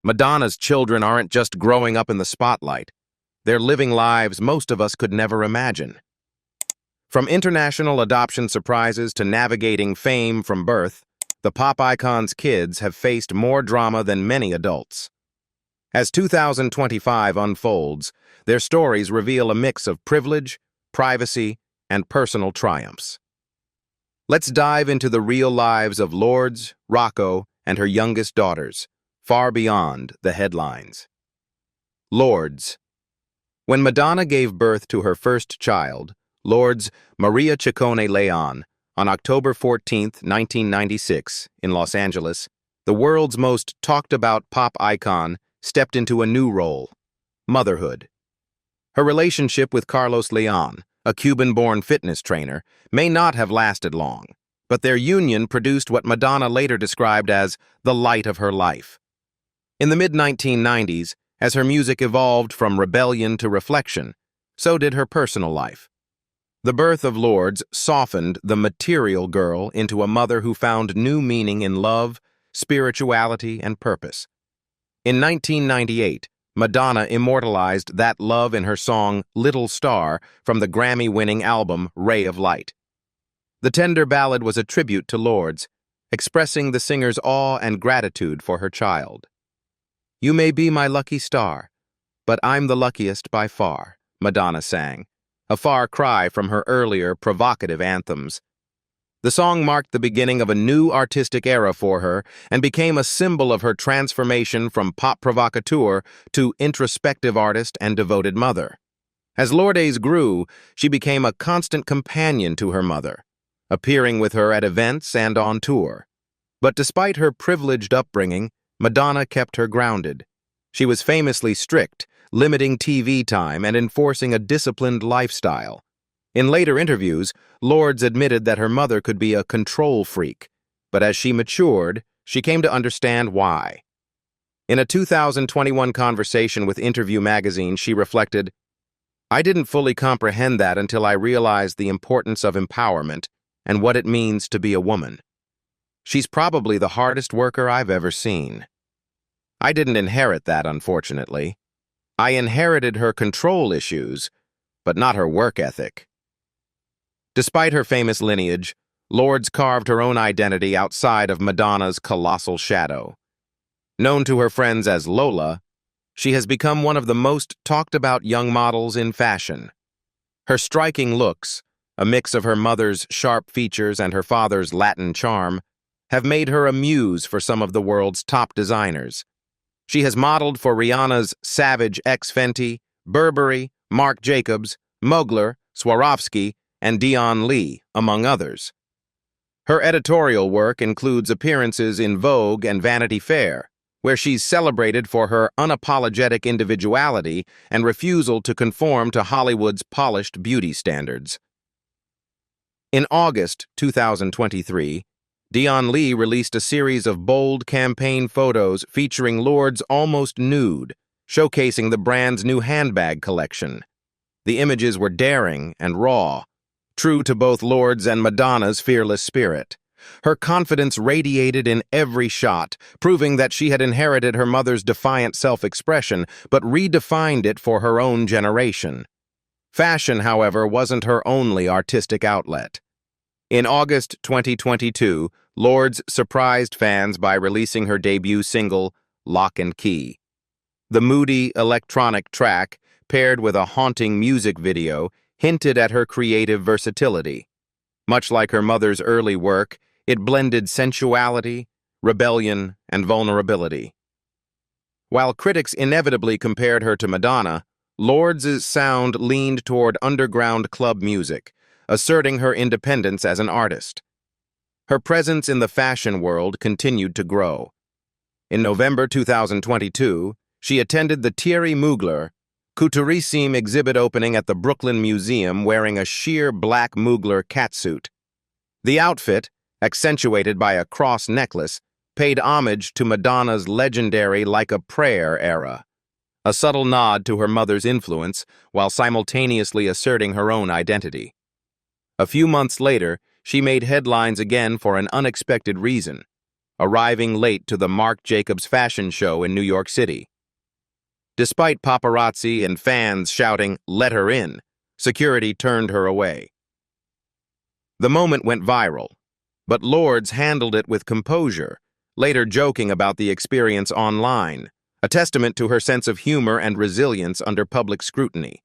Madonna's children aren't just growing up in the spotlight. They're living lives most of us could never imagine. From international adoption surprises to navigating fame from birth, the pop icon's kids have faced more drama than many adults. As 2025 unfolds, their stories reveal a mix of privilege, privacy, and personal triumphs. Let's dive into the real lives of Lourdes, Rocco, and her youngest daughters, far beyond the headlines. Lourdes. When Madonna gave birth to her first child, Lourdes Maria Ciccone Leon, on October 14, 1996, in Los Angeles, the world's most talked-about pop icon stepped into a new role: motherhood. Her relationship with Carlos Leon, a Cuban-born fitness trainer, may not have lasted long, but their union produced what Madonna later described as the light of her life. In the mid-1990s, as her music evolved from rebellion to reflection, so did her personal life. The birth of Lourdes softened the material girl into a mother who found new meaning in love, spirituality, and purpose. In 1998, Madonna immortalized that love in her song Little Star from the Grammy-winning album Ray of Light. The tender ballad was a tribute to Lourdes, expressing the singer's awe and gratitude for her child. "You may be my lucky star, but I'm the luckiest by far," Madonna sang, a far cry from her earlier provocative anthems. The song marked the beginning of a new artistic era for her and became a symbol of her transformation from pop provocateur to introspective artist and devoted mother. As Lourdes grew, she became a constant companion to her mother, appearing with her at events and on tour. But despite her privileged upbringing, Madonna kept her grounded. She was famously strict, limiting TV time and enforcing a disciplined lifestyle. In later interviews, Lourdes admitted that her mother could be a control freak, but as she matured, she came to understand why. In a 2021 conversation with Interview magazine, she reflected, "I didn't fully comprehend that until I realized the importance of empowerment and what it means to be a woman. She's probably the hardest worker I've ever seen. I didn't inherit that, unfortunately. I inherited her control issues, but not her work ethic." Despite her famous lineage, Lourdes carved her own identity outside of Madonna's colossal shadow. Known to her friends as Lola, she has become one of the most talked-about young models in fashion. Her striking looks, a mix of her mother's sharp features and her father's Latin charm, have made her a muse for some of the world's top designers. She has modeled for Rihanna's Savage X Fenty, Burberry, Marc Jacobs, Mugler, Swarovski, and Dion Lee, among others. Her editorial work includes appearances in Vogue and Vanity Fair, where she's celebrated for her unapologetic individuality and refusal to conform to Hollywood's polished beauty standards. In August 2023, Dion Lee released a series of bold campaign photos featuring Lourdes almost nude, showcasing the brand's new handbag collection. The images were daring and raw, true to both Lourdes and Madonna's fearless spirit. Her confidence radiated in every shot, proving that she had inherited her mother's defiant self-expression, but redefined it for her own generation. Fashion, however, wasn't her only artistic outlet. In August 2022, Lourdes surprised fans by releasing her debut single, Lock and Key. The moody electronic track, paired with a haunting music video, hinted at her creative versatility. Much like her mother's early work, it blended sensuality, rebellion, and vulnerability. While critics inevitably compared her to Madonna, Lourdes' sound leaned toward underground club music, asserting her independence as an artist. Her presence in the fashion world continued to grow. In November 2022, she attended the Thierry Mugler Couturissime exhibit opening at the Brooklyn Museum wearing a sheer black Mugler catsuit. The outfit, accentuated by a cross necklace, paid homage to Madonna's legendary Like a Prayer era, a subtle nod to her mother's influence while simultaneously asserting her own identity. A few months later, she made headlines again for an unexpected reason: arriving late to the Marc Jacobs fashion show in New York City. Despite paparazzi and fans shouting, "Let her in," security turned her away. The moment went viral, but Lourdes handled it with composure, later joking about the experience online, a testament to her sense of humor and resilience under public scrutiny.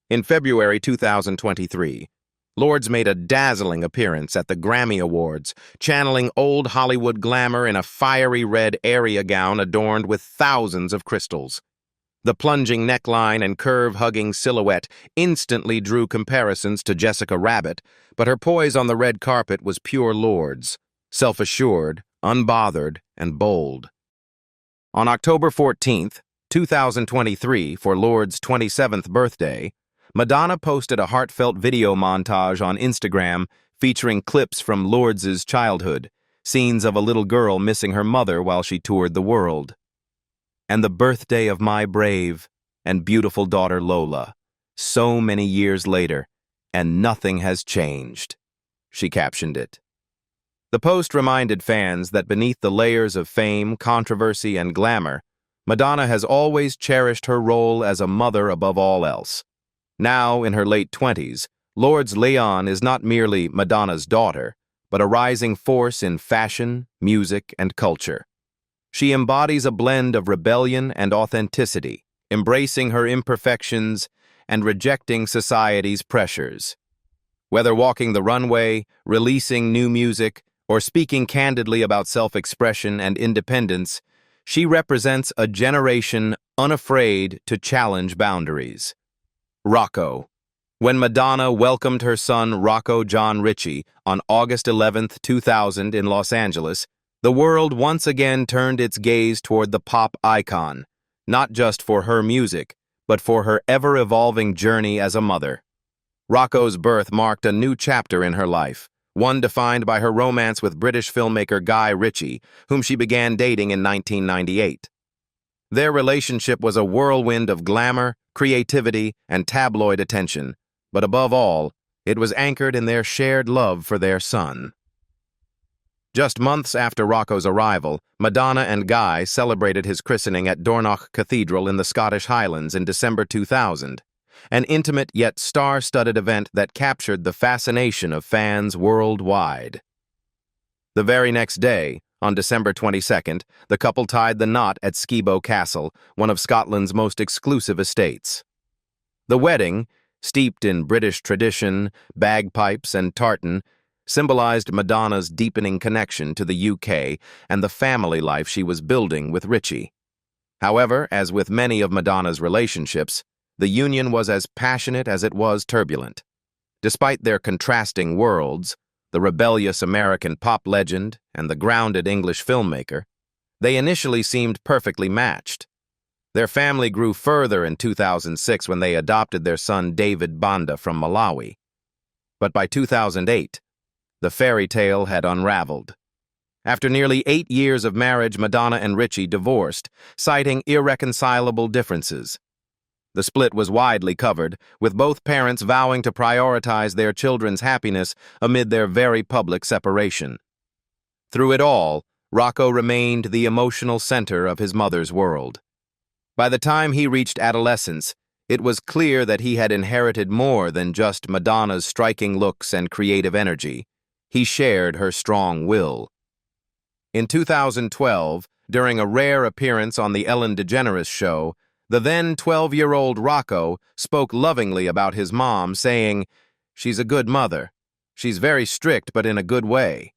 In February 2023, Lourdes made a dazzling appearance at the Grammy Awards, channeling old Hollywood glamour in a fiery red area gown adorned with thousands of crystals. The plunging neckline and curve-hugging silhouette instantly drew comparisons to Jessica Rabbit, but her poise on the red carpet was pure Lourdes, self-assured, unbothered, and bold. On October 14, 2023, for Lourdes' 27th birthday, Madonna posted a heartfelt video montage on Instagram featuring clips from Lourdes' childhood, scenes of a little girl missing her mother while she toured the world. "And the birthday of my brave and beautiful daughter Lola, so many years later, and nothing has changed," she captioned it. The post reminded fans that beneath the layers of fame, controversy, and glamour, Madonna has always cherished her role as a mother above all else. Now, in her late 20s, Lourdes Leon is not merely Madonna's daughter, but a rising force in fashion, music, and culture. She embodies a blend of rebellion and authenticity, embracing her imperfections and rejecting society's pressures. Whether walking the runway, releasing new music, or speaking candidly about self-expression and independence, she represents a generation unafraid to challenge boundaries. Rocco. When Madonna welcomed her son Rocco John Ritchie on August 11, 2000 in Los Angeles, the world once again turned its gaze toward the pop icon, not just for her music, but for her ever-evolving journey as a mother. Rocco's birth marked a new chapter in her life, one defined by her romance with British filmmaker Guy Ritchie, whom she began dating in 1998. Their relationship was a whirlwind of glamour, creativity, and tabloid attention, but above all, it was anchored in their shared love for their son. Just months after Rocco's arrival, Madonna and Guy celebrated his christening at Dornoch Cathedral in the Scottish Highlands in December 2000, an intimate yet star-studded event that captured the fascination of fans worldwide. The very next day, on December 22nd, the couple tied the knot at Skibo Castle, one of Scotland's most exclusive estates. The wedding, steeped in British tradition, bagpipes, and tartan, symbolized Madonna's deepening connection to the UK and the family life she was building with Ritchie. However, as with many of Madonna's relationships, the union was as passionate as it was turbulent. Despite their contrasting worlds, the rebellious American pop legend and the grounded English filmmaker, they initially seemed perfectly matched. Their family grew further in 2006 when they adopted their son David Banda from Malawi. But by 2008, the fairy tale had unraveled. After nearly 8 years of marriage, Madonna and Ritchie divorced, citing irreconcilable differences. The split was widely covered, with both parents vowing to prioritize their children's happiness amid their very public separation. Through it all, Rocco remained the emotional center of his mother's world. By the time he reached adolescence, it was clear that he had inherited more than just Madonna's striking looks and creative energy. He shared her strong will. In 2012, during a rare appearance on The Ellen DeGeneres Show, the then 12-year-old Rocco spoke lovingly about his mom, saying, "She's a good mother. She's very strict, but in a good way."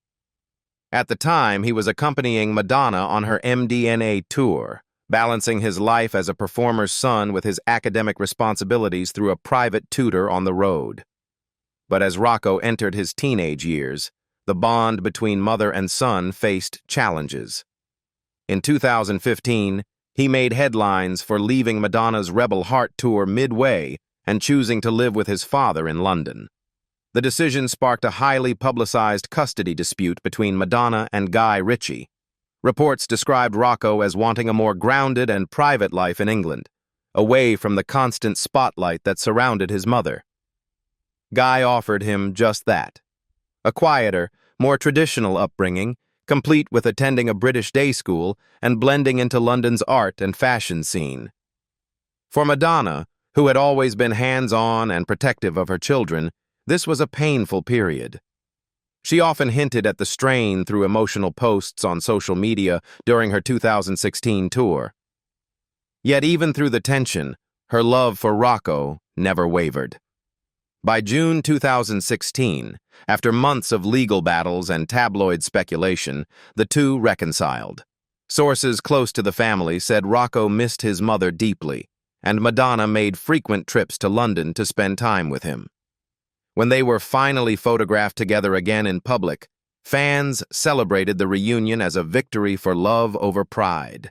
At the time, he was accompanying Madonna on her MDNA tour, balancing his life as a performer's son with his academic responsibilities through a private tutor on the road. But as Rocco entered his teenage years, the bond between mother and son faced challenges. In 2015, he made headlines for leaving Madonna's Rebel Heart tour midway and choosing to live with his father in London. The decision sparked a highly publicized custody dispute between Madonna and Guy Ritchie. Reports described Rocco as wanting a more grounded and private life in England, away from the constant spotlight that surrounded his mother. Guy offered him just that. A quieter, more traditional upbringing, complete with attending a British day school and blending into London's art and fashion scene. For Madonna, who had always been hands-on and protective of her children, this was a painful period. She often hinted at the strain through emotional posts on social media during her 2016 tour. Yet even through the tension, her love for Rocco never wavered. By June 2016, after months of legal battles and tabloid speculation, the two reconciled. Sources close to the family said Rocco missed his mother deeply, and Madonna made frequent trips to London to spend time with him. When they were finally photographed together again in public, fans celebrated the reunion as a victory for love over pride.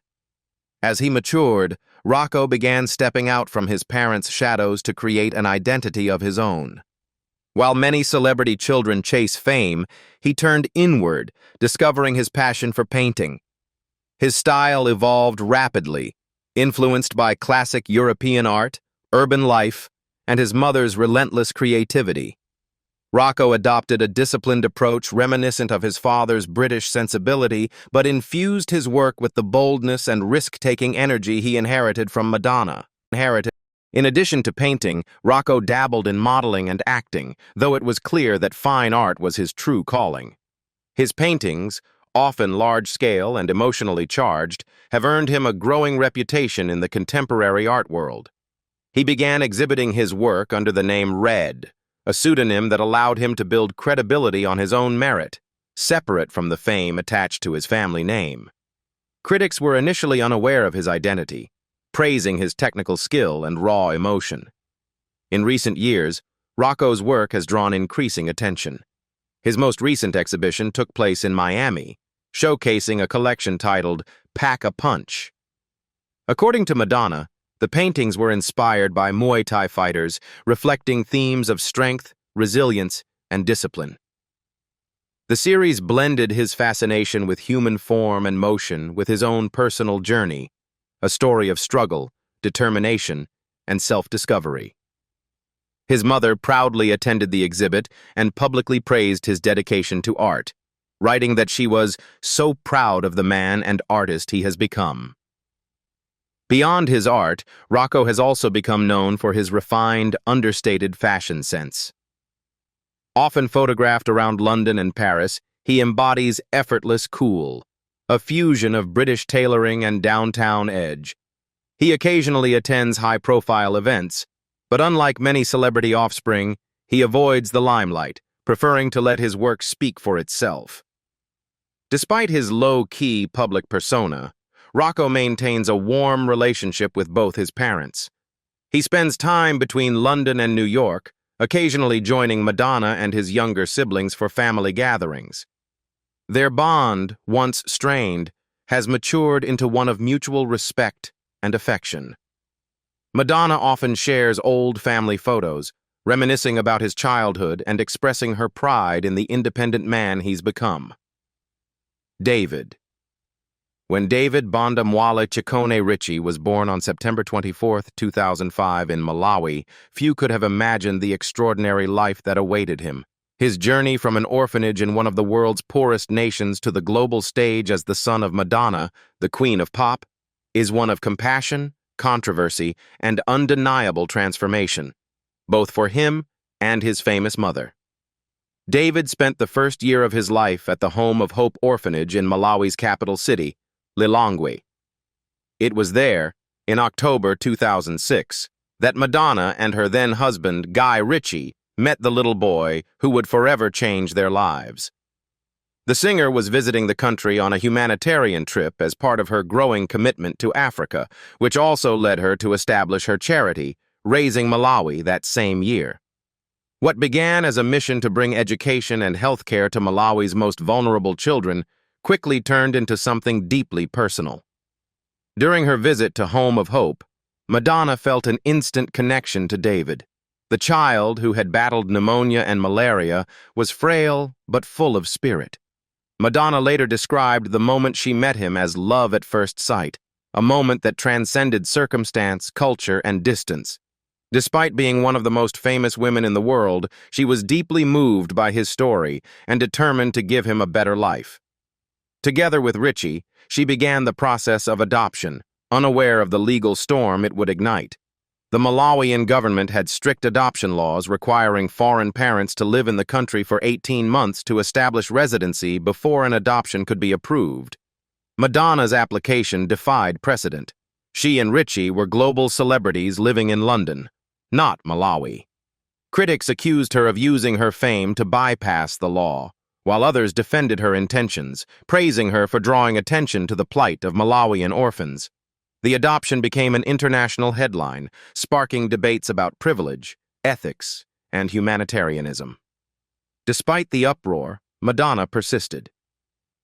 As he matured, Rocco began stepping out from his parents' shadows to create an identity of his own. While many celebrity children chase fame, he turned inward, discovering his passion for painting. His style evolved rapidly, influenced by classic European art, urban life, and his mother's relentless creativity. Rocco adopted a disciplined approach reminiscent of his father's British sensibility, but infused his work with the boldness and risk-taking energy he inherited from Madonna. In addition to painting, Rocco dabbled in modeling and acting, though it was clear that fine art was his true calling. His paintings, often large-scale and emotionally charged, have earned him a growing reputation in the contemporary art world. He began exhibiting his work under the name Red, a pseudonym that allowed him to build credibility on his own merit, separate from the fame attached to his family name. Critics were initially unaware of his identity, praising his technical skill and raw emotion. In recent years, Rocco's work has drawn increasing attention. His most recent exhibition took place in Miami, showcasing a collection titled Pack a Punch. According to Madonna, the paintings were inspired by Muay Thai fighters, reflecting themes of strength, resilience, and discipline. The series blended his fascination with human form and motion with his own personal journey, a story of struggle, determination, and self-discovery. His mother proudly attended the exhibit and publicly praised his dedication to art, writing that she was so proud of the man and artist he has become. Beyond his art, Rocco has also become known for his refined, understated fashion sense. Often photographed around London and Paris, he embodies effortless cool, a fusion of British tailoring and downtown edge. He occasionally attends high-profile events, but unlike many celebrity offspring, he avoids the limelight, preferring to let his work speak for itself. Despite his low-key public persona, Rocco maintains a warm relationship with both his parents. He spends time between London and New York, occasionally joining Madonna and his younger siblings for family gatherings. Their bond, once strained, has matured into one of mutual respect and affection. Madonna often shares old family photos, reminiscing about his childhood and expressing her pride in the independent man he's become. David. When David Banda Ciccone Ritchie was born on September 24, 2005 in Malawi, few could have imagined the extraordinary life that awaited him. His journey from an orphanage in one of the world's poorest nations to the global stage as the son of Madonna, the Queen of Pop, is one of compassion, controversy, and undeniable transformation, both for him and his famous mother. David spent the first year of his life at the Home of Hope orphanage in Malawi's capital city, Lilongwe. It was there, in October 2006, that Madonna and her then-husband, Guy Ritchie, met the little boy who would forever change their lives. The singer was visiting the country on a humanitarian trip as part of her growing commitment to Africa, which also led her to establish her charity, Raising Malawi, that same year. What began as a mission to bring education and health care to Malawi's most vulnerable children quickly turned into something deeply personal. During her visit to Home of Hope, Madonna felt an instant connection to David. The child, who had battled pneumonia and malaria, was frail but full of spirit. Madonna later described the moment she met him as love at first sight, a moment that transcended circumstance, culture, and distance. Despite being one of the most famous women in the world, she was deeply moved by his story and determined to give him a better life. Together with Ritchie, she began the process of adoption, unaware of the legal storm it would ignite. The Malawian government had strict adoption laws requiring foreign parents to live in the country for 18 months to establish residency before an adoption could be approved. Madonna's application defied precedent. She and Ritchie were global celebrities living in London, not Malawi. Critics accused her of using her fame to bypass the law, while others defended her intentions, praising her for drawing attention to the plight of Malawian orphans. The adoption became an international headline, sparking debates about privilege, ethics, and humanitarianism. Despite the uproar, Madonna persisted.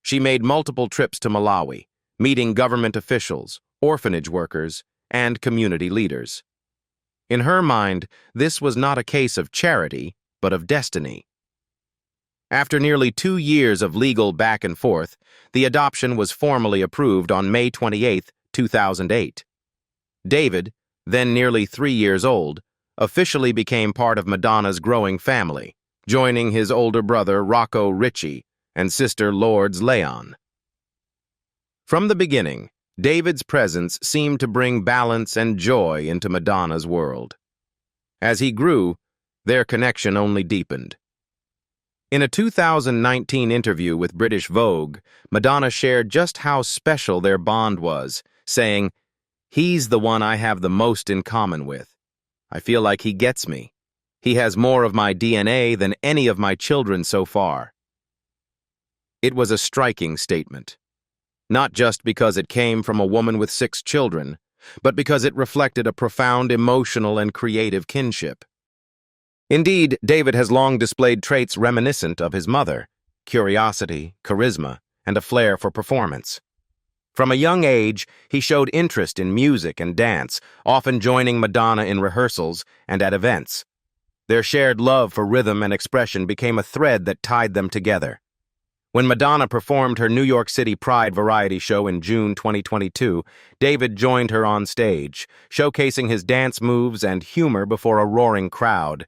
She made multiple trips to Malawi, meeting government officials, orphanage workers, and community leaders. In her mind, this was not a case of charity, but of destiny. After nearly 2 years of legal back and forth, the adoption was formally approved on May 28, 2008. David, then nearly 3 years old, officially became part of Madonna's growing family, joining his older brother Rocco Ritchie and sister Lourdes Leon. From the beginning, David's presence seemed to bring balance and joy into Madonna's world. As he grew, their connection only deepened. In a 2019 interview with British Vogue, Madonna shared just how special their bond was, saying, "He's the one I have the most in common with. I feel like he gets me. He has more of my DNA than any of my children so far." It was a striking statement, not just because it came from a woman with 6 children, but because it reflected a profound emotional and creative kinship. Indeed, David has long displayed traits reminiscent of his mother: curiosity, charisma, and a flair for performance. From a young age, he showed interest in music and dance, often joining Madonna in rehearsals and at events. Their shared love for rhythm and expression became a thread that tied them together. When Madonna performed her New York City Pride variety show in June 2022, David joined her on stage, showcasing his dance moves and humor before a roaring crowd.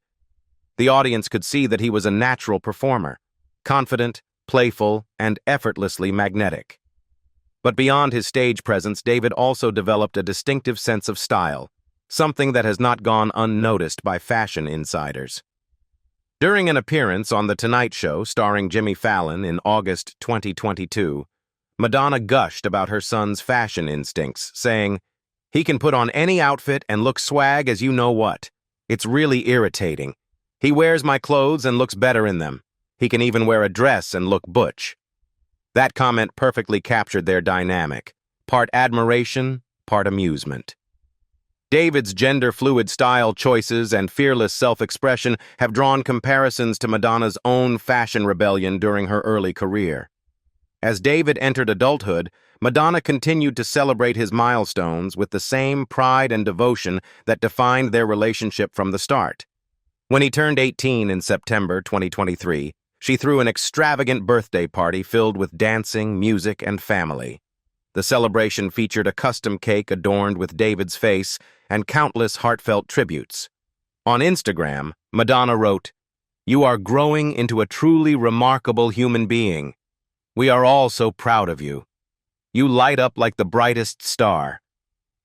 The audience could see that he was a natural performer, confident, playful, and effortlessly magnetic. But beyond his stage presence, David also developed a distinctive sense of style, something that has not gone unnoticed by fashion insiders. During an appearance on The Tonight Show starring Jimmy Fallon in August 2022, Madonna gushed about her son's fashion instincts, saying, "He can put on any outfit and look swag as you know what. It's really irritating. He wears my clothes and looks better in them. He can even wear a dress and look butch." That comment perfectly captured their dynamic, part admiration, part amusement. David's gender-fluid style choices and fearless self-expression have drawn comparisons to Madonna's own fashion rebellion during her early career. As David entered adulthood, Madonna continued to celebrate his milestones with the same pride and devotion that defined their relationship from the start. When he turned 18 in September 2023, she threw an extravagant birthday party filled with dancing, music, and family. The celebration featured a custom cake adorned with David's face and countless heartfelt tributes. On Instagram, Madonna wrote, "You are growing into a truly remarkable human being. We are all so proud of you. You light up like the brightest star."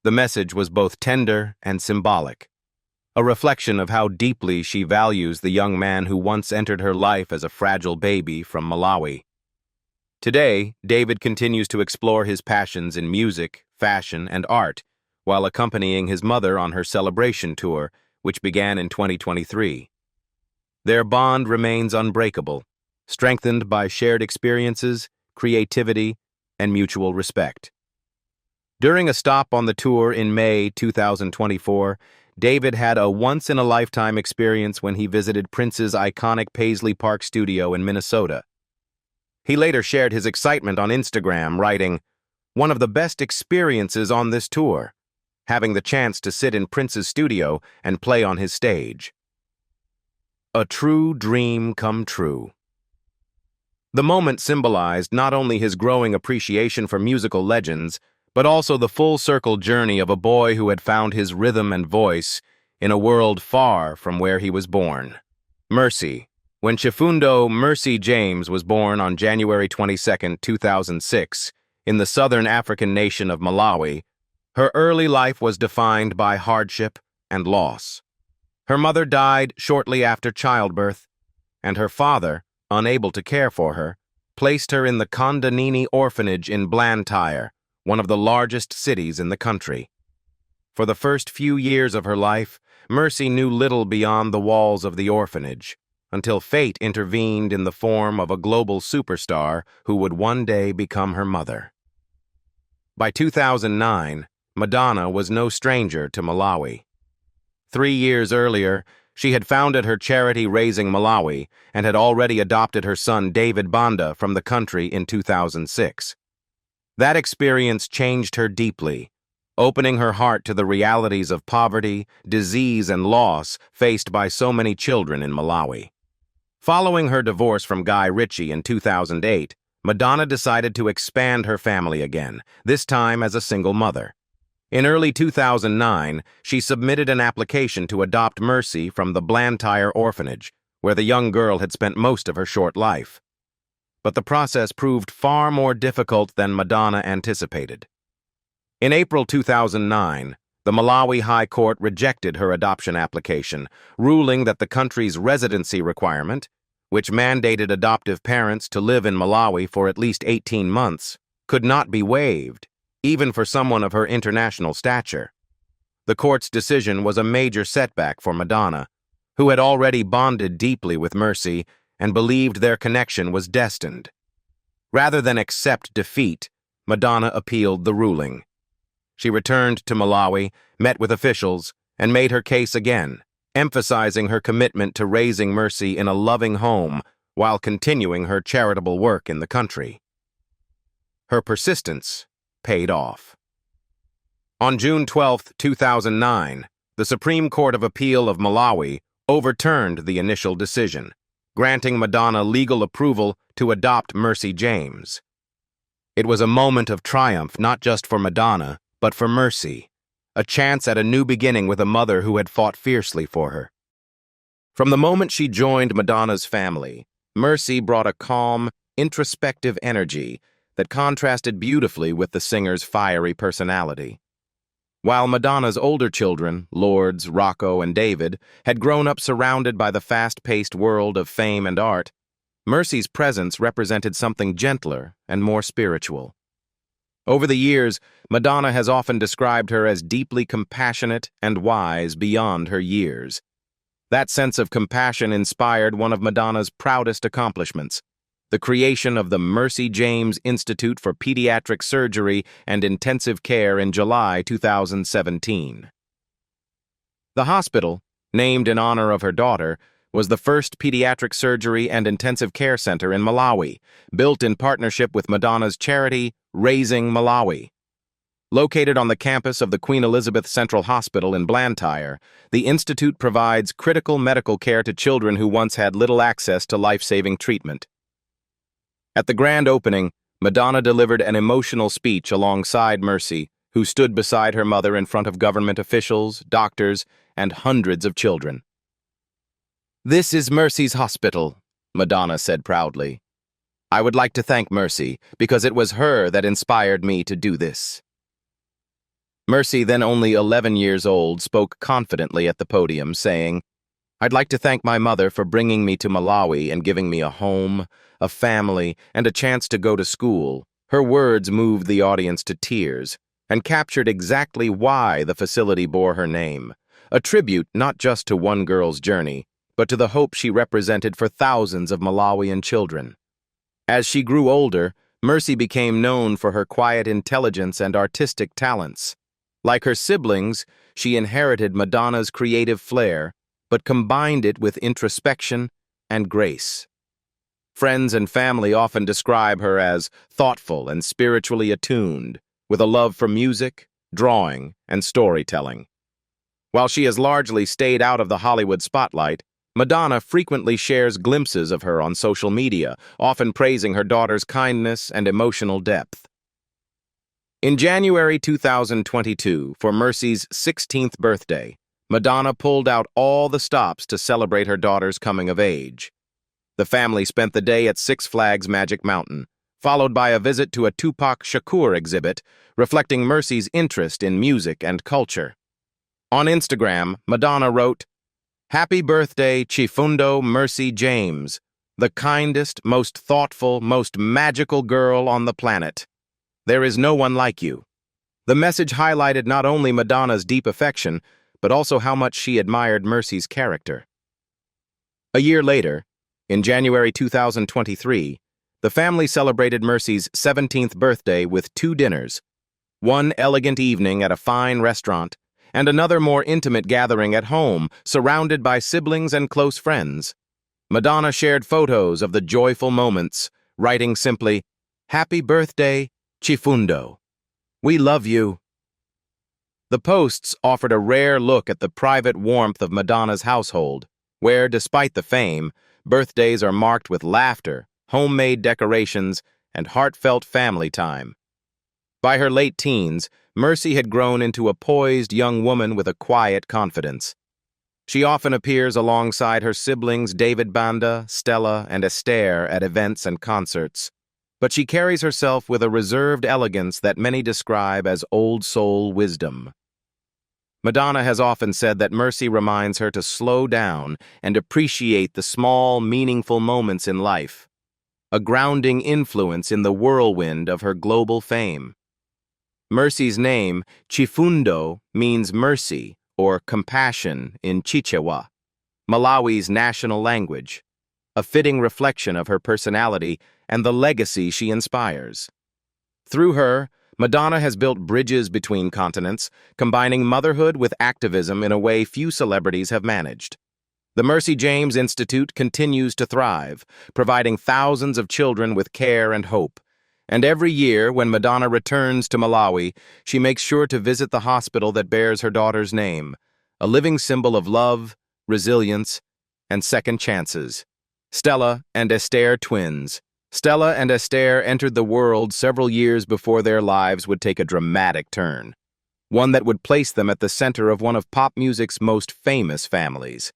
The message was both tender and symbolic, a reflection of how deeply she values the young man who once entered her life as a fragile baby from Malawi. Today, David continues to explore his passions in music, fashion, and art, while accompanying his mother on her celebration tour, which began in 2023. Their bond remains unbreakable, strengthened by shared experiences, creativity, and mutual respect. During a stop on the tour in May 2024, David had a once-in-a-lifetime experience when he visited Prince's iconic Paisley Park studio in Minnesota. He later shared his excitement on Instagram, writing, "One of the best experiences on this tour, having the chance to sit in Prince's studio and play on his stage. A true dream come true." The moment symbolized not only his growing appreciation for musical legends, but also the full-circle journey of a boy who had found his rhythm and voice in a world far from where he was born. Mercy, When Chifundo Mercy James was born on January 22, 2006, in the southern African nation of Malawi, her early life was defined by hardship and loss. Her mother died shortly after childbirth, and her father, unable to care for her, placed her in the Kondanini orphanage in Blantyre, one of the largest cities in the country. For the first few years of her life, Mercy knew little beyond the walls of the orphanage, until fate intervened in the form of a global superstar who would one day become her mother. By 2009, Madonna was no stranger to Malawi. 3 years earlier, she had founded her charity Raising Malawi and had already adopted her son David Banda from the country in 2006. That experience changed her deeply, opening her heart to the realities of poverty, disease, and loss faced by so many children in Malawi. Following her divorce from Guy Ritchie in 2008, Madonna decided to expand her family again, this time as a single mother. In early 2009, she submitted an application to adopt Mercy from the Blantyre orphanage, where the young girl had spent most of her short life. But the process proved far more difficult than Madonna anticipated. In April 2009, the Malawi High Court rejected her adoption application, ruling that the country's residency requirement, which mandated adoptive parents to live in Malawi for at least 18 months, could not be waived, even for someone of her international stature. The court's decision was a major setback for Madonna, who had already bonded deeply with Mercy and believed their connection was destined. Rather than accept defeat, Madonna appealed the ruling. She returned to Malawi, met with officials, and made her case again, emphasizing her commitment to raising Mercy in a loving home while continuing her charitable work in the country. Her persistence paid off. On June 12, 2009, the Supreme Court of Appeal of Malawi overturned the initial decision, granting Madonna legal approval to adopt Mercy James. It was a moment of triumph not just for Madonna, but for Mercy, a chance at a new beginning with a mother who had fought fiercely for her. From the moment she joined Madonna's family, Mercy brought a calm, introspective energy that contrasted beautifully with the singer's fiery personality. While Madonna's older children, Lourdes, Rocco, and David, had grown up surrounded by the fast-paced world of fame and art, Mercy's presence represented something gentler and more spiritual. Over the years, Madonna has often described her as deeply compassionate and wise beyond her years. That sense of compassion inspired one of Madonna's proudest accomplishments, the creation of the Mercy James Institute for Pediatric Surgery and Intensive Care in July 2017. The hospital, named in honor of her daughter, was the first pediatric surgery and intensive care center in Malawi, built in partnership with Madonna's charity, Raising Malawi. Located on the campus of the Queen Elizabeth Central Hospital in Blantyre, the institute provides critical medical care to children who once had little access to life-saving treatment. At the grand opening, Madonna delivered an emotional speech alongside Mercy, who stood beside her mother in front of government officials, doctors, and hundreds of children. "This is Mercy's hospital," Madonna said proudly. "I would like to thank Mercy because it was her that inspired me to do this." Mercy, then only 11 years old, spoke confidently at the podium, saying, "I'd like to thank my mother for bringing me to Malawi and giving me a home, a family, and a chance to go to school." Her words moved the audience to tears and captured exactly why the facility bore her name, a tribute not just to one girl's journey, but to the hope she represented for thousands of Malawian children. As she grew older, Mercy became known for her quiet intelligence and artistic talents. Like her siblings, she inherited Madonna's creative flair, but combined it with introspection and grace. Friends and family often describe her as thoughtful and spiritually attuned, with a love for music, drawing, and storytelling. While she has largely stayed out of the Hollywood spotlight, Madonna frequently shares glimpses of her on social media, often praising her daughter's kindness and emotional depth. In January 2022, for Mercy's 16th birthday, Madonna pulled out all the stops to celebrate her daughter's coming of age. The family spent the day at Six Flags Magic Mountain, followed by a visit to a Tupac Shakur exhibit, reflecting Mercy's interest in music and culture. On Instagram, Madonna wrote, "Happy birthday, Chifundo Mercy James, the kindest, most thoughtful, most magical girl on the planet. There is no one like you." The message highlighted not only Madonna's deep affection, but also how much she admired Mercy's character. A year later, in January 2023, the family celebrated Mercy's 17th birthday with two dinners, one elegant evening at a fine restaurant, and another more intimate gathering at home, surrounded by siblings and close friends. Madonna shared photos of the joyful moments, writing simply, "Happy birthday, Chifundo. We love you." The posts offered a rare look at the private warmth of Madonna's household, where, despite the fame, birthdays are marked with laughter, homemade decorations, and heartfelt family time. By her late teens, Mercy had grown into a poised young woman with a quiet confidence. She often appears alongside her siblings Banda, Stella, and Estere at events and concerts, but she carries herself with a reserved elegance that many describe as old soul wisdom. Madonna has often said that Mercy reminds her to slow down and appreciate the small, meaningful moments in life, a grounding influence in the whirlwind of her global fame. Mercy's name, Chifundo, means mercy or compassion in Chichewa, Malawi's national language, a fitting reflection of her personality and the legacy she inspires. Through her, Madonna has built bridges between continents, combining motherhood with activism in a way few celebrities have managed. The Mercy James Institute continues to thrive, providing thousands of children with care and hope. And every year, when Madonna returns to Malawi, she makes sure to visit the hospital that bears her daughter's name, a living symbol of love, resilience, and second chances. Stella and Estere twins. Stella and Estere entered the world several years before their lives would take a dramatic turn, one that would place them at the center of one of pop music's most famous families.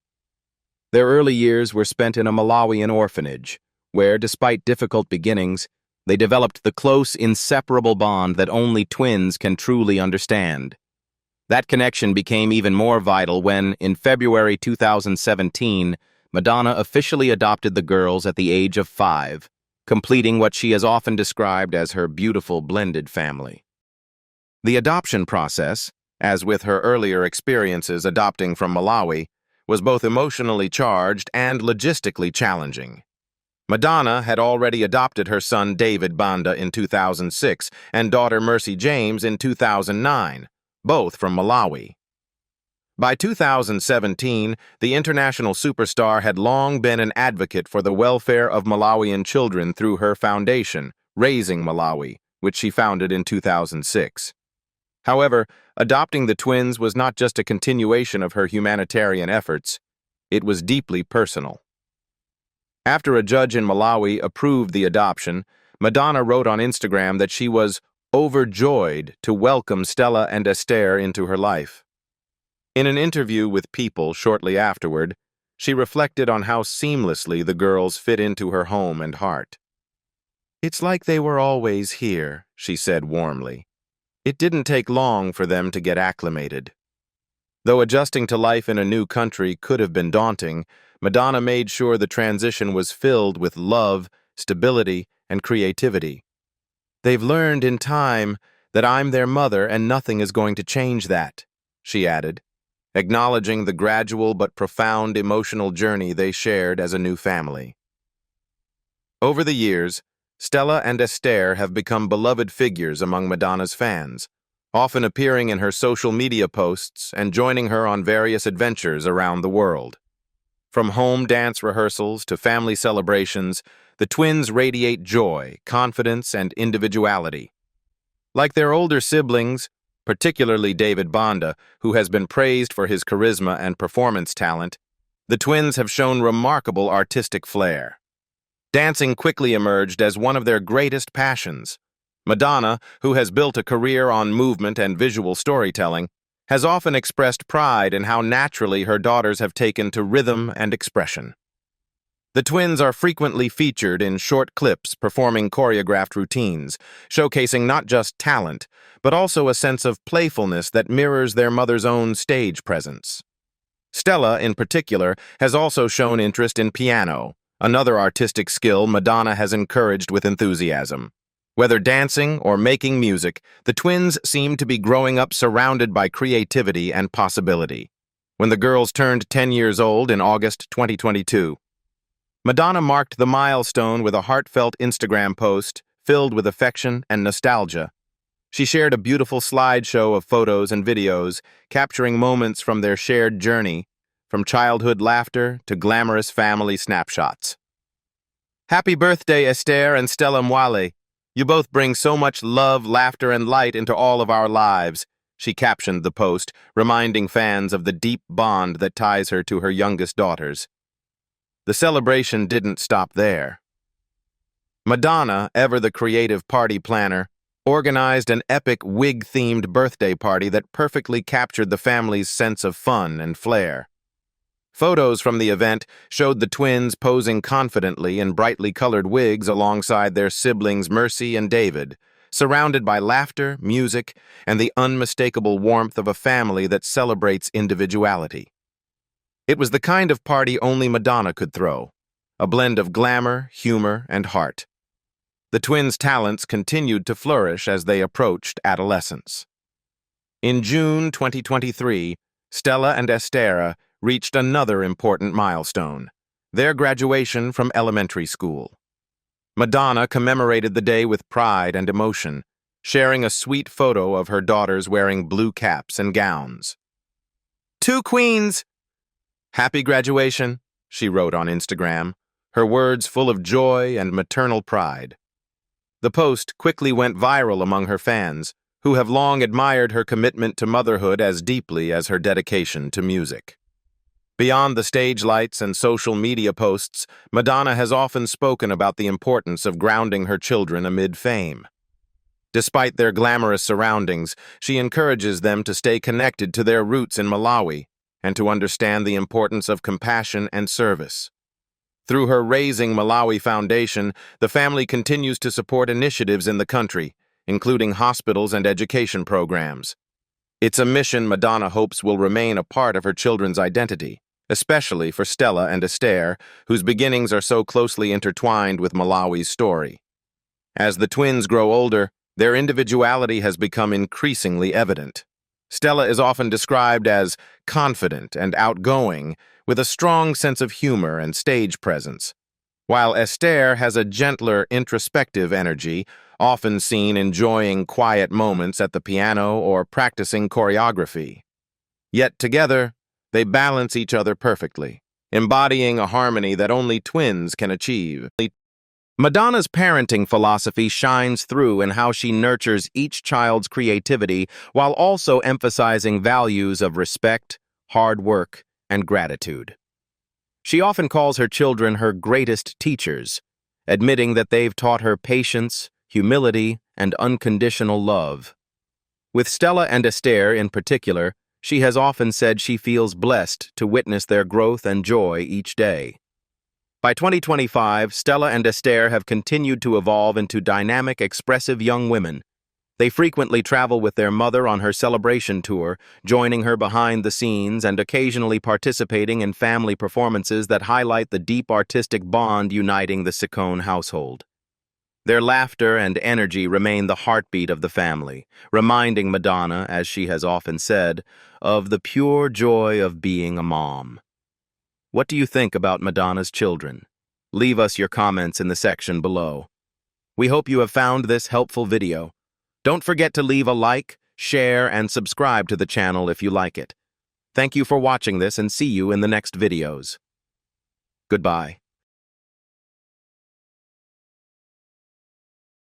Their early years were spent in a Malawian orphanage, where, despite difficult beginnings, they developed the close, inseparable bond that only twins can truly understand. That connection became even more vital when, in February 2017, Madonna officially adopted the girls at the age of 5, completing what she has often described as her beautiful blended family. The adoption process, as with her earlier experiences adopting from Malawi, was both emotionally charged and logistically challenging. Madonna had already adopted her son Banda in 2006 and daughter Mercy James in 2009, both from Malawi. By 2017, the international superstar had long been an advocate for the welfare of Malawian children through her foundation, Raising Malawi, which she founded in 2006. However, adopting the twins was not just a continuation of her humanitarian efforts, it was deeply personal. After a judge in Malawi approved the adoption, Madonna wrote on Instagram that she was overjoyed to welcome Stella and Estere into her life. In an interview with People shortly afterward, she reflected on how seamlessly the girls fit into her home and heart. "It's like they were always here," she said warmly. "It didn't take long for them to get acclimated." Though adjusting to life in a new country could have been daunting, Madonna made sure the transition was filled with love, stability, and creativity. "They've learned in time that I'm their mother and nothing is going to change that," she added, acknowledging the gradual but profound emotional journey they shared as a new family. Over the years, Stella and Estere have become beloved figures among Madonna's fans, often appearing in her social media posts and joining her on various adventures around the world. From home dance rehearsals to family celebrations, the twins radiate joy, confidence, and individuality. Like their older siblings, particularly Banda, who has been praised for his charisma and performance talent, the twins have shown remarkable artistic flair. Dancing quickly emerged as one of their greatest passions. Madonna, who has built a career on movement and visual storytelling, has often expressed pride in how naturally her daughters have taken to rhythm and expression. The twins are frequently featured in short clips performing choreographed routines, showcasing not just talent, but also a sense of playfulness that mirrors their mother's own stage presence. Stella, in particular, has also shown interest in piano, another artistic skill Madonna has encouraged with enthusiasm. Whether dancing or making music, the twins seem to be growing up surrounded by creativity and possibility. When the girls turned 10 years old in August 2022, Madonna marked the milestone with a heartfelt Instagram post filled with affection and nostalgia. She shared a beautiful slideshow of photos and videos, capturing moments from their shared journey, from childhood laughter to glamorous family snapshots. Happy birthday, Estere and Stella Mwale. You both bring so much love, laughter, and light into all of our lives, she captioned the post, reminding fans of the deep bond that ties her to her youngest daughters. The celebration didn't stop there. Madonna, ever the creative party planner, organized an epic wig-themed birthday party that perfectly captured the family's sense of fun and flair. Photos from the event showed the twins posing confidently in brightly colored wigs alongside their siblings Mercy and David, surrounded by laughter, music, and the unmistakable warmth of a family that celebrates individuality. It was the kind of party only Madonna could throw, a blend of glamour, humor, and heart. The twins' talents continued to flourish as they approached adolescence. In June 2023, Stella and Estere reached another important milestone, their graduation from elementary school. Madonna commemorated the day with pride and emotion, sharing a sweet photo of her daughters wearing blue caps and gowns. "Two queens! Happy graduation," she wrote on Instagram, her words full of joy and maternal pride. The post quickly went viral among her fans, who have long admired her commitment to motherhood as deeply as her dedication to music. Beyond the stage lights and social media posts, Madonna has often spoken about the importance of grounding her children amid fame. Despite their glamorous surroundings, she encourages them to stay connected to their roots in Malawi and to understand the importance of compassion and service. Through her Raising Malawi Foundation, the family continues to support initiatives in the country, including hospitals and education programs. It's a mission Madonna hopes will remain a part of her children's identity, especially for Stella and Estere, whose beginnings are so closely intertwined with Malawi's story. As the twins grow older, their individuality has become increasingly evident. Stella is often described as confident and outgoing, with a strong sense of humor and stage presence, while Estere has a gentler, introspective energy, often seen enjoying quiet moments at the piano or practicing choreography. Yet together, they balance each other perfectly, embodying a harmony that only twins can achieve. Madonna's parenting philosophy shines through in how she nurtures each child's creativity while also emphasizing values of respect, hard work, and gratitude. She often calls her children her greatest teachers, admitting that they've taught her patience, humility, and unconditional love. With Stella and Estere in particular, she has often said she feels blessed to witness their growth and joy each day. By 2025, Stella and Estere have continued to evolve into dynamic, expressive young women. They frequently travel with their mother on her celebration tour, joining her behind the scenes and occasionally participating in family performances that highlight the deep artistic bond uniting the Ciccone household. Their laughter and energy remain the heartbeat of the family, reminding Madonna, as she has often said, of the pure joy of being a mom. What do you think about Madonna's children? Leave us your comments in the section below. We hope you have found this helpful video. Don't forget to leave a like, share, and subscribe to the channel if you like it. Thank you for watching this and see you in the next videos. Goodbye.